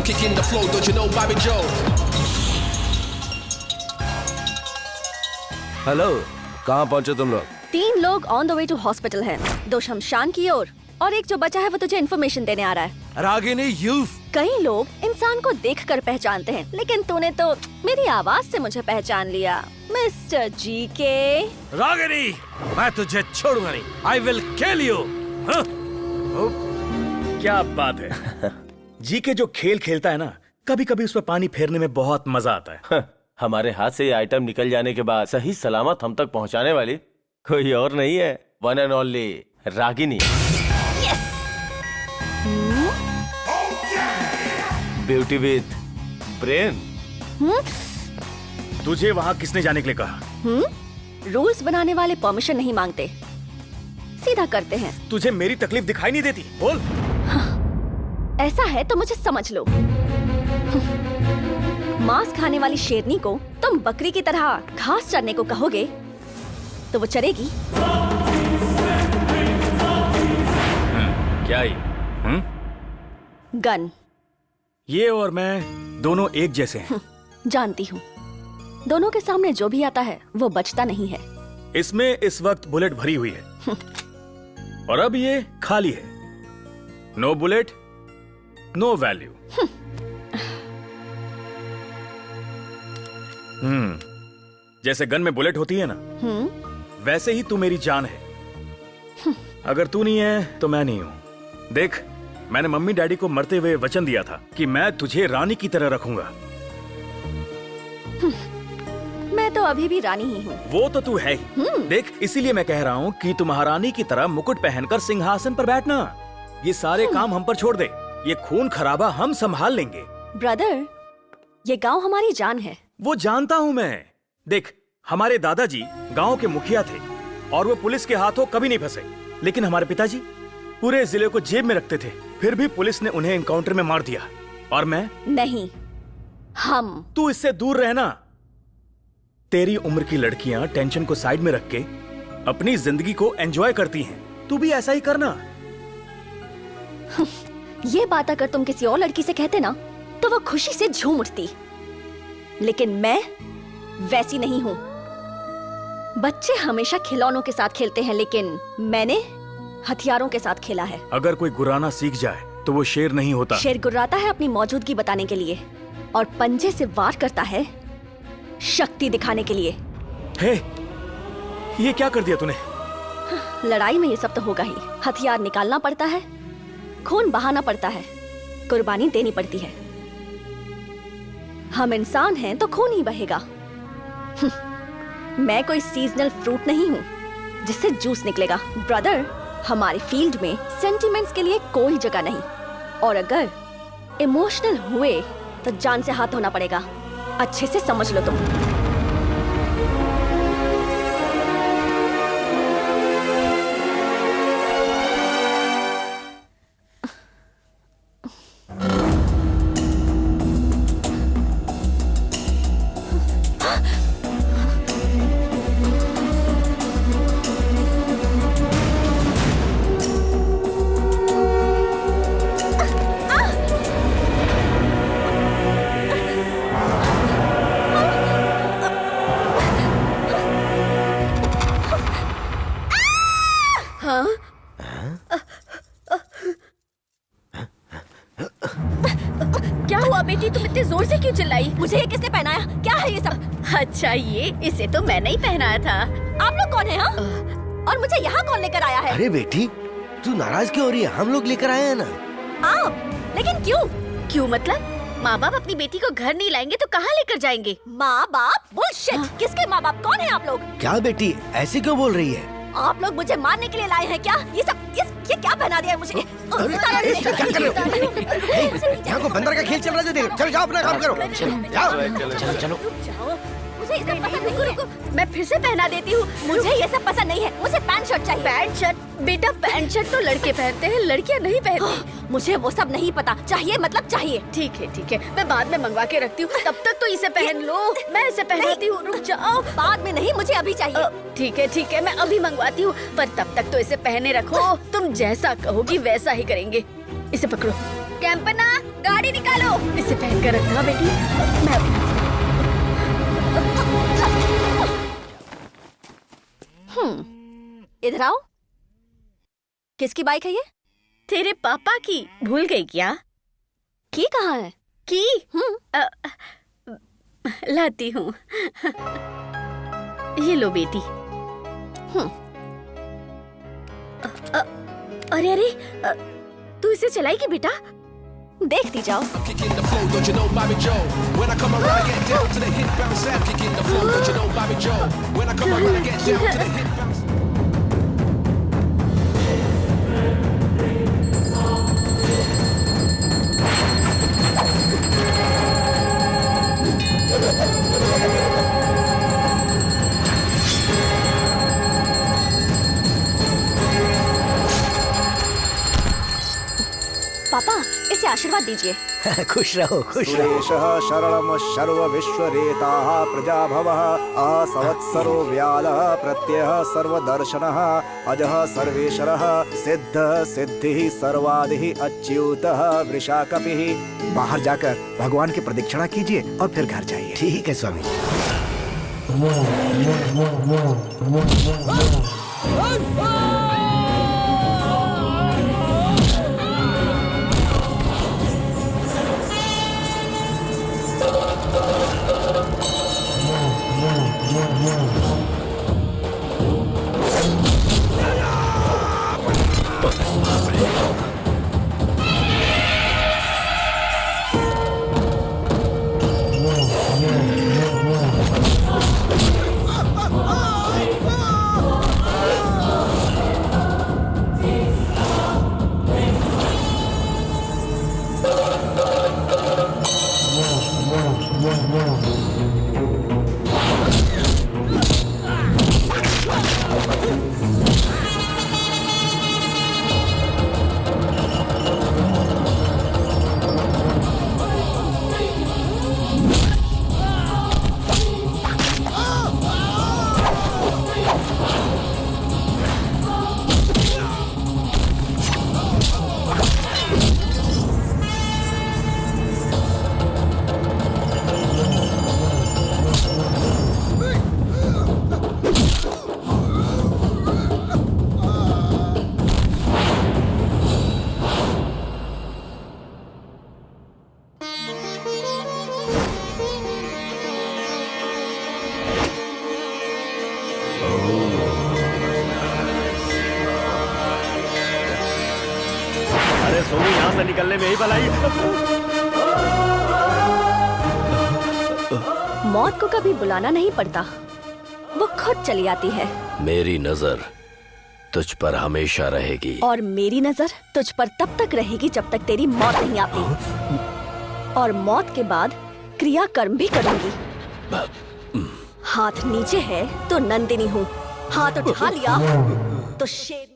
Kicking the flow, don't you know Bobby Joe? Hello, कहाँ पहुँचे तुम लोग? 3 लोग on the way to hospital हैं। 2 शमशान की ओर और एक जो बचा है वो तुझे इन्फॉर्मेशन देने आ रहा है। रागिनी, यू कई लोग इंसान को देखकर पहचानते हैं, लेकिन तूने तो मेरी आवाज से मुझे पहचान लिया, मिस्टर जीके। रागिनी, मैं तुझे छोड़ूंगा नहीं। I will kill you. हाँ? क्या बात है। जीके जो खेल खेलता है ना, कभी कभी उस पर पानी फेरने में बहुत मजा आता है। हमारे हाथ से ये आइटम निकल जाने के बाद सही सलामत हम तक पहुंचाने वाली कोई और नहीं है, one and only Ragini. Beauty with brain. तुझे वहाँ किसने जाने के लिए कहा? रूल्स बनाने वाले परमिशन नहीं मांगते, सीधा करते हैं। तुझे मेरी तकलीफ दिखाई नहीं देती? बोल। ऐसा है तो मुझे समझ लो। मांस खाने वाली शेरनी को तुम बकरी की तरह घास चरने को कहोगे तो वो चरेगी? क्या ये? गन। ये और मैं दोनों एक जैसे हैं। जानती हूँ, दोनों के सामने जो भी आता है वो बचता नहीं है। इसमें इस वक्त बुलेट भरी हुई है और अब ये खाली है। No bullet, no value. जैसे गन में बुलेट होती है ना, वैसे ही तू मेरी जान है। अगर तू नहीं है तो मैं नहीं हूं। देख, मैंने मम्मी डैडी को मरते हुए वचन दिया था कि मैं तुझे रानी की तरह रखूंगा। मैं तो अभी भी रानी ही हूँ। वो तो तू है ही। देख, इसीलिए मैं कह रहा हूँ कि तू महारानी की तरह मुकुट पहनकर सिंहासन पर बैठना। ये सारे काम हम पर छोड़ दे। ये खून खराबा हम संभाल लेंगे। ब्रदर, ये गांव हमारी जान है। वो जानता हूँ मैं। देख, हमारे दादाजी गांव के मुखिया थे और वो पुलिस के हाथों कभी नहीं फंसे। लेकिन हमारे पिताजी पूरे जिले को जेब में रखते थे, फिर भी पुलिस ने उन्हें एनकाउंटर में मार दिया। और मैं नहीं, हम। तू इससे दूर रहना। तेरी उम्र की लड़कियां टेंशन को साइड में रख के अपनी जिंदगी को एंजॉय करती हैं। तू भी ऐसा ही करना। ये बात अगर तुम किसी और लड़की से कहते ना तो वो खुशी से झूम उठती, लेकिन मैं वैसी नहीं हूँ। बच्चे हमेशा खिलौनों के साथ खेलते हैं, लेकिन मैंने हथियारों के साथ खेला है। अगर कोई गुर्राना सीख जाए तो वो शेर नहीं होता। शेर गुर्राता है अपनी मौजूदगी बताने के लिए और पंजे से वार करता है शक्ति दिखाने के लिए। हे, ये क्या कर दिया तूने? लड़ाई में ये सब तो होगा ही। हथियार निकालना पड़ता है, खून बहाना पड़ता है, कुर्बानी देनी पड़ती है। हम इंसान हैं तो खून ही बहेगा। मैं कोई सीजनल फ्रूट नहीं हूँ जिससे जूस निकलेगा। ब्रदर, हमारी फील्ड में सेंटिमेंट्स के लिए कोई जगह नहीं, और अगर इमोशनल हुए तो जान से हाथ धोना पड़ेगा। अच्छे से समझ लो तुम। अच्छा, ये इसे तो मैंने ही पहनाया था। आप लोग कौन है? हाँ? और मुझे यहाँ कौन लेकर आया है? अरे बेटी, तू नाराज क्यों हो रही है? हम लोग लेकर आए हैं ना। आप? लेकिन क्यों? क्यों मतलब? माँ बाप अपनी बेटी को घर नहीं लाएंगे तो कहाँ लेकर जाएंगे? माँ बाप? बुलशिट! किसके माँ बाप? कौन है आप लोग? क्या बेटी, ऐसे क्यों बोल रही है? आप लोग मुझे मारने के लिए लाए हैं क्या? ये क्या पहना दिया है मुझे? क्या कर रहे हो? यहाँ को बंदर का खेल चल रहा है जो देख। चलो जाओ, अपना काम करो। जाओ। चलो चलो। मुझे ये सब पसंद नहीं। रुको, मैं फिर से पहना देती हूँ। मुझे ये सब पसंद नहीं है। मुझे पैंट शर्ट चाहिए। Pant shirt? बेटा, पैंट शर्ट तो लड़के पहनते हैं, लड़कियाँ नहीं पहनती। मुझे वो सब नहीं पता। चाहिए मतलब चाहिए। ठीक है, मैं बाद में मंगवा के रखती हूँ। तब तक तो इसे पहन लो। मैं इसे पहनाती हूँ। रुक जाओ। बाद में नहीं, मुझे अभी चाहिए। ठीक है, मैं अभी मंगवाती हूँ, पर तब तक तो इसे पहने रखो। तुम जैसा कहोगी वैसा ही करेंगे। इसे पकड़ो। कैंपना, गाड़ी निकालो। इसे पहन कर रखना बेटी। मैं इधर आओ। किसकी बाइक है ये? तेरे पापा की। भूल गई क्या? की कहाँ है? की? लाती हूँ। ये लो बेटी। अरे तू इसे चलाएगी बेटा? देखती जाओ। I'm kicking the flow, don't you know Bobby Joe? When I come around, I get down to the hit bounce. I'm kicking the flow, don't you know Bobby Joe? When I come around, I get down to the hit bounce. पापा, इसे आशीर्वाद दीजिए। खुश रहो, खुश रहो। सुरेशः शरणं सर्वविश्वरेताः प्रजाभवः असवत्सरो व्यालः प्रत्ययः सर्वदर्शनः अजः सर्वेश्वरः सिद्धः सिद्धिः सर्वादिः अच्युतः वृषाकपिः। बाहर जाकर भगवान की प्रदक्षिणा कीजिए और फिर घर जाइए। ठीक है स्वामी। अरे सोनू, यहाँ से निकलने में ही भलाई। मौत को कभी बुलाना नहीं पड़ता, वो खुद चली आती है। मेरी नजर तुझ पर हमेशा रहेगी। और मेरी नजर तुझ पर तब तक रहेगी जब तक तेरी मौत नहीं आती। और मौत के बाद क्रियाकर्म भी करूंगी। हाथ नीचे है तो नंदिनी हूँ, हाथ उठा लिया तो शेर।